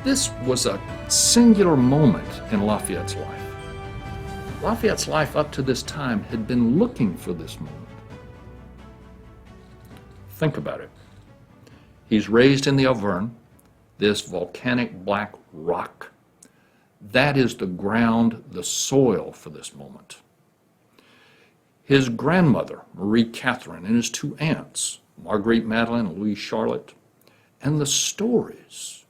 This was a singular moment in Lafayette's life. Lafayette's life up to this time had been looking for this moment. Think about it. He's raised in the Auvergne, this volcanic black rock. That is the ground, the soil for this moment. His grandmother, Marie Catherine, and his two aunts, Marguerite Madeline and Louise Charlotte, and the stories,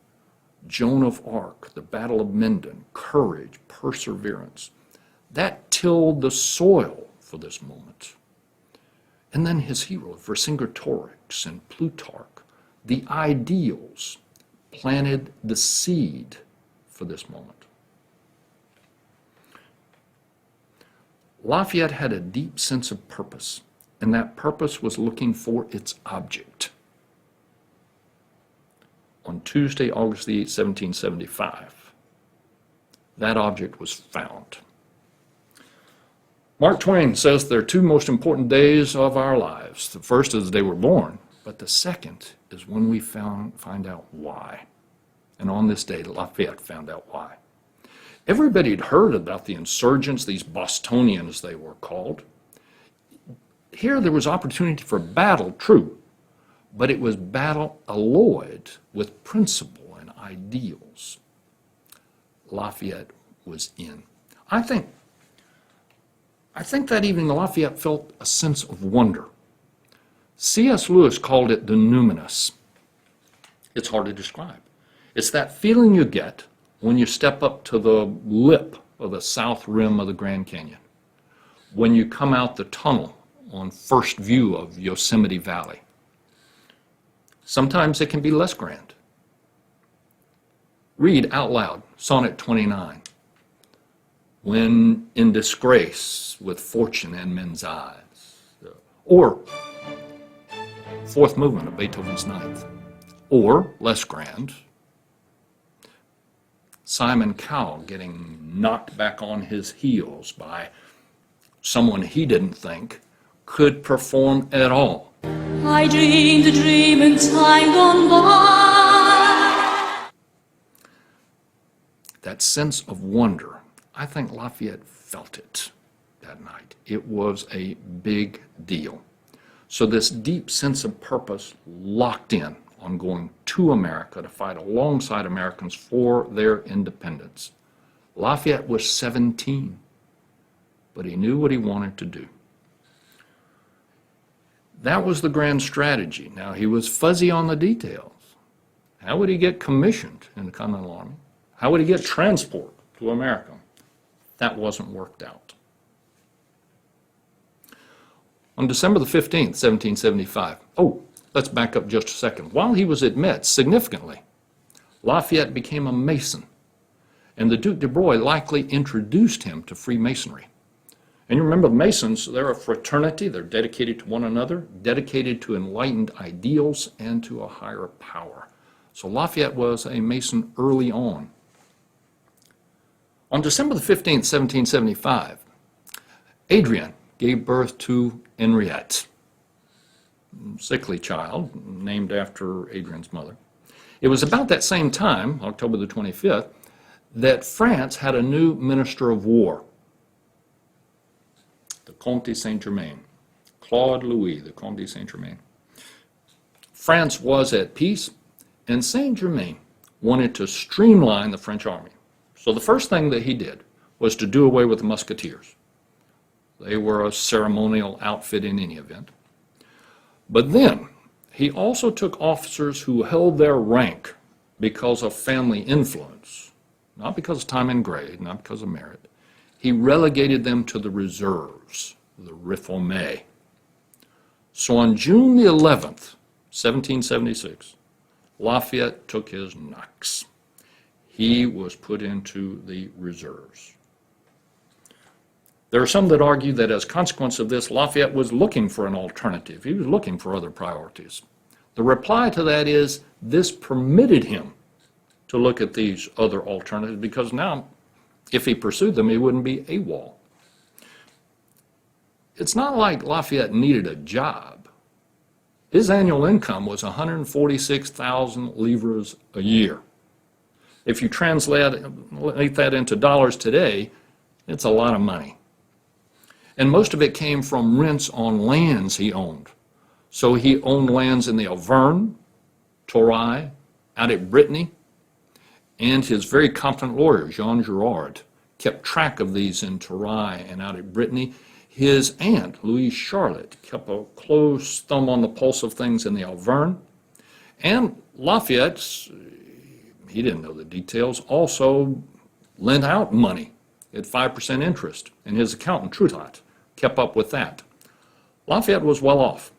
Joan of Arc, the Battle of Menden, courage, perseverance, that tilled the soil for this moment. And then his heroes, Vercingetorix and Plutarch, the ideals, planted the seed for this moment. Lafayette had a deep sense of purpose, and that purpose was looking for its object. On Tuesday, August the 8th, 1775, that object was found. Mark Twain says there are two most important days of our lives. The first is the day we're born, but the second is when we find out why. And on this day, Lafayette found out why. Everybody had heard about the insurgents, these Bostonians they were called. Here there was opportunity for battle, true, but it was battle alloyed with principle and ideals. Lafayette was in. I think that evening Lafayette felt a sense of wonder. C.S. Lewis called it the numinous. It's hard to describe. It's that feeling you get when you step up to the lip of the south rim of the Grand Canyon, when you come out the tunnel on first view of Yosemite Valley. Sometimes it can be less grand. Read out loud Sonnet 29. When in disgrace with fortune and men's eyes. Or fourth movement of Beethoven's Ninth. Or, less grand, Simon Cowell getting knocked back on his heels by someone he didn't think could perform at all. I dreamed a dream in time gone by. That sense of wonder, I think Lafayette felt it that night. It was a big deal. So this deep sense of purpose locked in on going to America to fight alongside Americans for their independence. Lafayette was 17, but he knew what he wanted to do. That was the grand strategy. Now, he was fuzzy on the details. How would he get commissioned in the Continental Army? How would he get transport to America? That wasn't worked out. On December the 15th, 1775, let's back up just a second. While he was at Metz, significantly, Lafayette became a Mason, and the Duc de Broglie likely introduced him to Freemasonry. And you remember the Masons, they're a fraternity, they're dedicated to one another, dedicated to enlightened ideals and to a higher power. So Lafayette was a Mason early on. On December the 15th, 1775, Adrienne gave birth to Henriette, sickly child, named after Adrienne's mother. It was about that same time, October the 25th, that France had a new minister of war, the Comte de Saint-Germain, Claude Louis, the Comte de Saint-Germain. France was at peace, and Saint-Germain wanted to streamline the French army. So the first thing that he did was to do away with the musketeers. They were a ceremonial outfit in any event. But then he also took officers who held their rank because of family influence, not because of time and grade, not because of merit. He relegated them to the reserves, the réformés. So on June the 11th, 1776, Lafayette took his knocks. He was put into the reserves. There are some that argue that as a consequence of this, Lafayette was looking for an alternative. He was looking for other priorities. The reply to that is this permitted him to look at these other alternatives because now, if he pursued them, he wouldn't be AWOL. It's not like Lafayette needed a job. His annual income was 146,000 livres a year. If you translate that into dollars today, it's a lot of money. And most of it came from rents on lands he owned. So he owned lands in the Auvergne, Touraine, out at Brittany, and his very competent lawyer, Jean Girard, kept track of these in Touraine and out at Brittany. His aunt, Louise Charlotte, kept a close thumb on the pulse of things in the Auvergne. And Lafayette, he didn't know the details, also lent out money at 5% interest, and his accountant, Truthat, kept up with that. Lafayette was well off,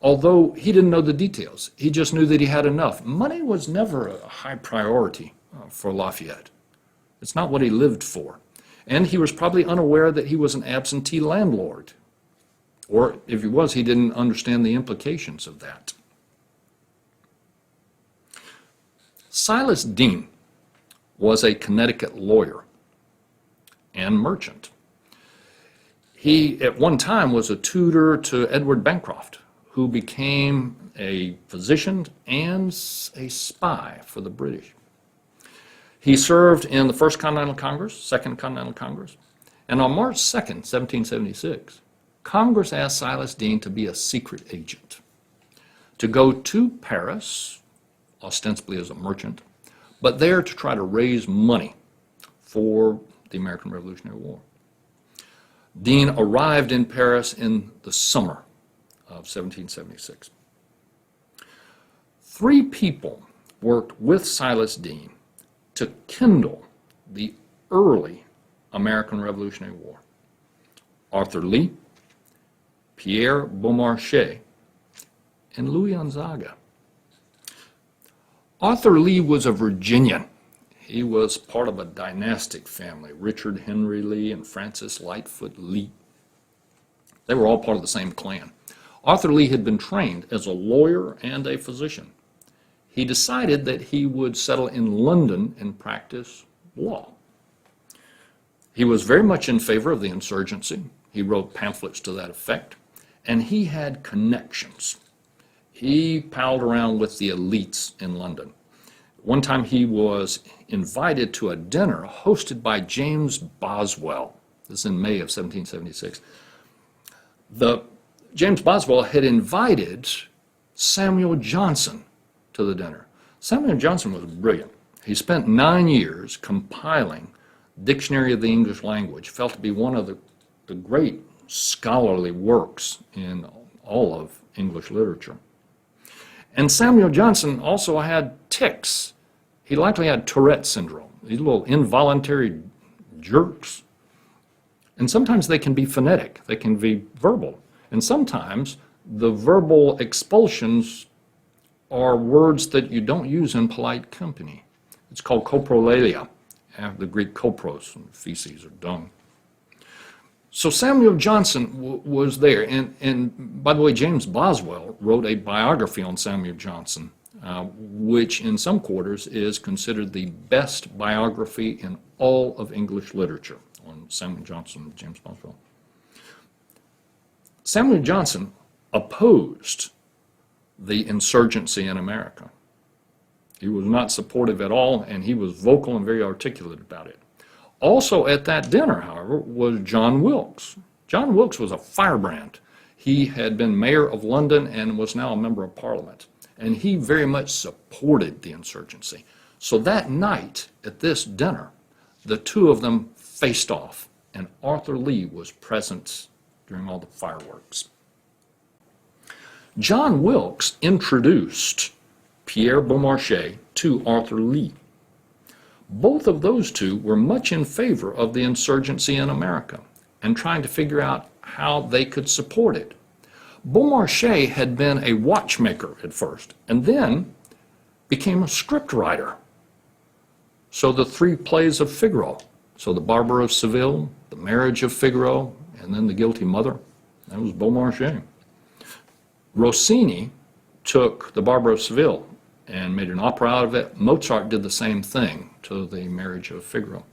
although he didn't know the details. He just knew that he had enough. Money was never a high priority for Lafayette. It's not what he lived for. And he was probably unaware that he was an absentee landlord. Or if he was, he didn't understand the implications of that. Silas Deane was a Connecticut lawyer and merchant. He, at one time, was a tutor to Edward Bancroft, who became a physician and a spy for the British. He served in the First Continental Congress, Second Continental Congress, and on March 2nd, 1776, Congress asked Silas Deane to be a secret agent, to go to Paris, ostensibly as a merchant, but there to try to raise money for the American Revolutionary War. Deane arrived in Paris in the summer of 1776. 3 people worked with Silas Deane to kindle the early American Revolutionary War: Arthur Lee, Pierre Beaumarchais, and Louis Gonzaga. Arthur Lee was a Virginian. He was part of a dynastic family, Richard Henry Lee and Francis Lightfoot Lee. They were all part of the same clan. Arthur Lee had been trained as a lawyer and a physician. He decided that he would settle in London and practice law. He was very much in favor of the insurgency. He wrote pamphlets to that effect, and he had connections. He palled around with the elites in London. One time he was invited to a dinner hosted by James Boswell. This is in May of 1776. James Boswell had invited Samuel Johnson to the dinner. Samuel Johnson was brilliant. He spent 9 years compiling Dictionary of the English Language, felt to be one of the great scholarly works in all of English literature. And Samuel Johnson also had tics. He likely had Tourette syndrome, these little involuntary jerks. And sometimes they can be phonetic, they can be verbal. And sometimes the verbal expulsions are words that you don't use in polite company. It's called coprolalia, the Greek kopros, feces or dung. So Samuel Johnson was there, and by the way, James Boswell wrote a biography on Samuel Johnson, which in some quarters is considered the best biography in all of English literature on Samuel Johnson, James Boswell. Samuel Johnson opposed the insurgency in America. He was not supportive at all, and he was vocal and very articulate about it. Also at that dinner, however, was John Wilkes. John Wilkes was a firebrand. He had been mayor of London and was now a member of Parliament, and he very much supported the insurgency. So that night at this dinner, the two of them faced off, and Arthur Lee was present during all the fireworks. John Wilkes introduced Pierre Beaumarchais to Arthur Lee. Both of those two were much in favor of the insurgency in America and trying to figure out how they could support it. Beaumarchais had been a watchmaker at first and then became a script writer. So the 3 plays of Figaro, so the Barber of Saville, the Marriage of Figaro, and then the Guilty Mother, that was Beaumarchais. Rossini took the Barber of Saville and made an opera out of it. Mozart did the same thing to the Marriage of Figaro.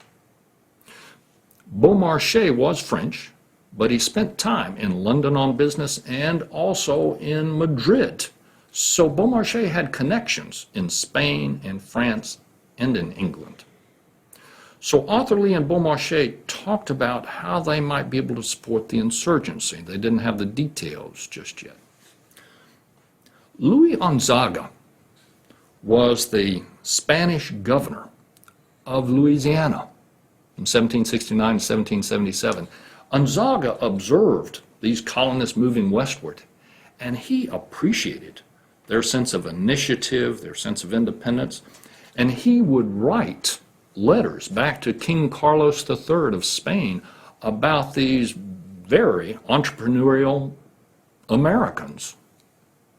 Beaumarchais was French, but he spent time in London on business and also in Madrid. So Beaumarchais had connections in Spain and France and in England. So Arthur Lee and Beaumarchais talked about how they might be able to support the insurgency. They didn't have the details just yet. Louis Gonzaga was the Spanish governor of Louisiana in 1769 and 1777. Gonzaga observed these colonists moving westward, and he appreciated their sense of initiative, their sense of independence, and he would write letters back to King Carlos III of Spain about these very entrepreneurial Americans.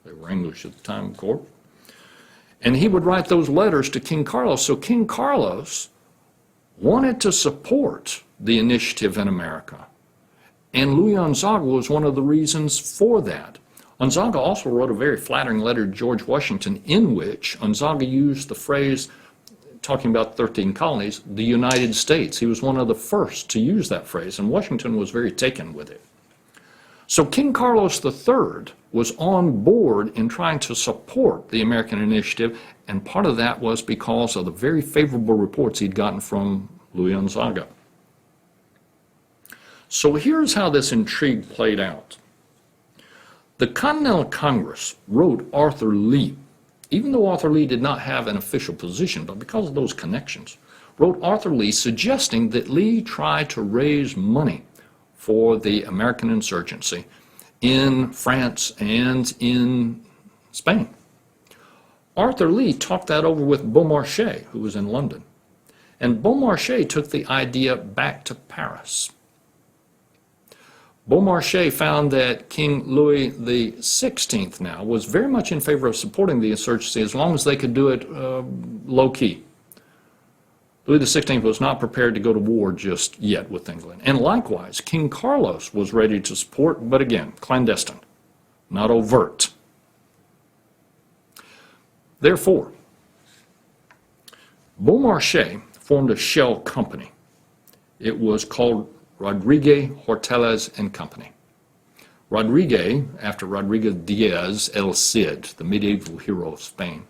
They were English at the time, of course. And he would write those letters to King Carlos. So King Carlos wanted to support the initiative in America. And Louis Gonzaga was one of the reasons for that. Gonzaga also wrote a very flattering letter to George Washington in which Gonzaga used the phrase, talking about 13 colonies, the United States. He was one of the first to use that phrase, and Washington was very taken with it. So King Carlos III was on board in trying to support the American initiative, and part of that was because of the very favorable reports he'd gotten from Louis Gonzaga. So here's how this intrigue played out. The Continental Congress wrote Arthur Lee, even though Arthur Lee did not have an official position, but because of those connections, wrote Arthur Lee suggesting that Lee try to raise money for the American insurgency in France and in Spain. Arthur Lee talked that over with Beaumarchais, who was in London, and Beaumarchais took the idea back to Paris. Beaumarchais found that King Louis XVI now was very much in favor of supporting the insurgency as long as they could do it low-key. Louis XVI was not prepared to go to war just yet with England. And likewise, King Carlos was ready to support, but again, clandestine, not overt. Therefore, Beaumarchais formed a shell company. It was called Rodriguez, Hortelez and Company. Rodriguez, after Rodriguez Diaz el Cid, the medieval hero of Spain.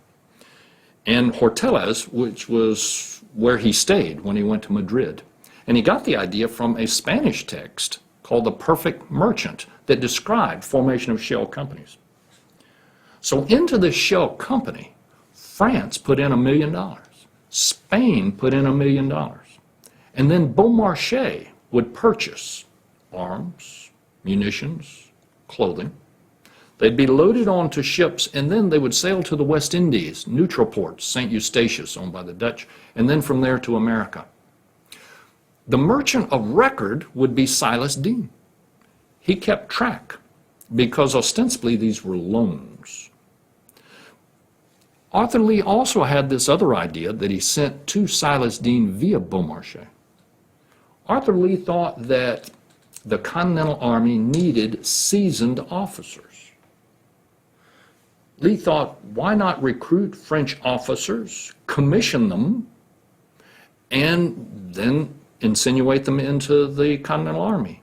And Hortelez, which was where he stayed when he went to Madrid. And he got the idea from a Spanish text called The Perfect Merchant that described formation of shell companies. So into this shell company, France put in $1 million. Spain put in $1 million. And then Beaumarchais would purchase arms, munitions, clothing. They'd be loaded onto ships, and then they would sail to the West Indies, neutral ports, St. Eustatius, owned by the Dutch, and then from there to America. The merchant of record would be Silas Deane. He kept track because ostensibly these were loans. Arthur Lee also had this other idea that he sent to Silas Deane via Beaumarchais. Arthur Lee thought that the Continental Army needed seasoned officers. Lee thought, why not recruit French officers, commission them, and then insinuate them into the Continental Army?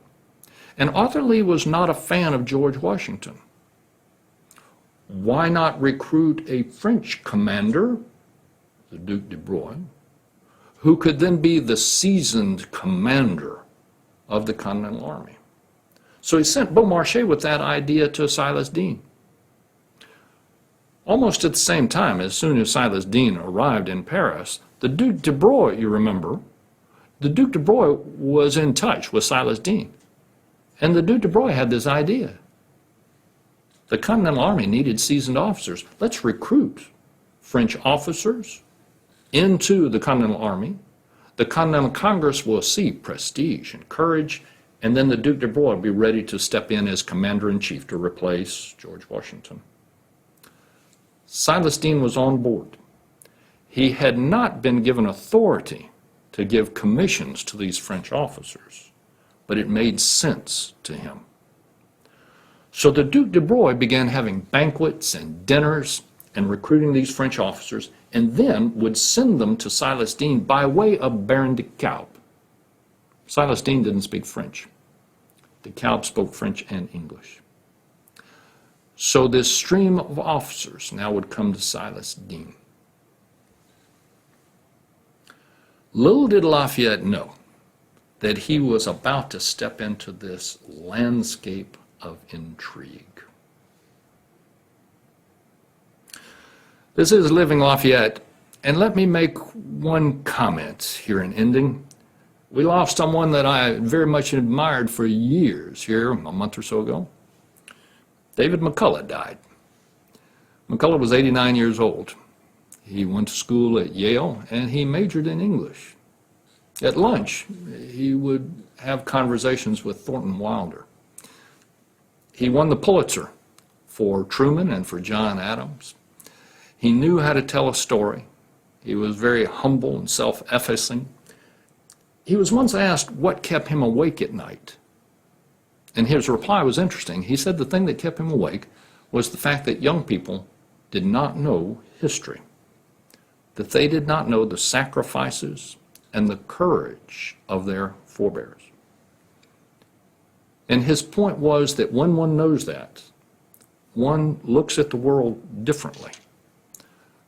And Arthur Lee was not a fan of George Washington. Why not recruit a French commander, the Duc de Broglie, who could then be the seasoned commander of the Continental Army? So he sent Beaumarchais with that idea to Silas Deane. Almost at the same time, as soon as Silas Deane arrived in Paris, the Duc de Broglie, you remember, the Duc de Broglie was in touch with Silas Deane. And the Duc de Broglie had this idea. The Continental Army needed seasoned officers. Let's recruit French officers into the Continental Army. The Continental Congress will see prestige and courage, and then the Duc de Broglie will be ready to step in as commander-in-chief to replace George Washington. Silas Deane was on board. He had not been given authority to give commissions to these French officers, but it made sense to him. So the Duc de Broglie began having banquets and dinners and recruiting these French officers, and then would send them to Silas Deane by way of Baron de Kalb. Silas Deane didn't speak French. De Kalb spoke French and English. So this stream of officers now would come to Silas Deane. Little did Lafayette know that he was about to step into this landscape of intrigue. This is Living Lafayette, and let me make one comment here in ending. We lost someone that I very much admired for years here a month or so ago. David McCullough died. McCullough was 89 years old. He went to school at Yale, and he majored in English. At lunch, he would have conversations with Thornton Wilder. He won the Pulitzer for Truman and for John Adams. He knew how to tell a story. He was very humble and self-effacing. He was once asked what kept him awake at night. And his reply was interesting. He said the thing that kept him awake was the fact that young people did not know history, that they did not know the sacrifices and the courage of their forebears. And his point was that when one knows that, one looks at the world differently.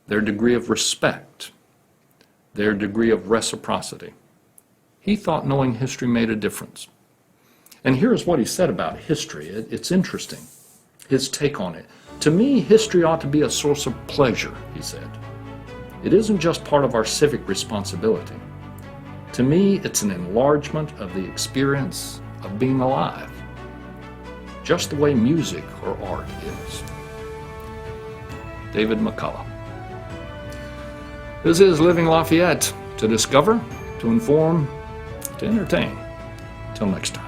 Their degree of respect, their degree of reciprocity. He thought knowing history made a difference. And here's what he said about history. It's interesting, his take on it. To me, history ought to be a source of pleasure, he said. It isn't just part of our civic responsibility. To me, it's an enlargement of the experience of being alive, just the way music or art is. David McCullough. This is Living Lafayette, to discover, to inform, to entertain. Till next time.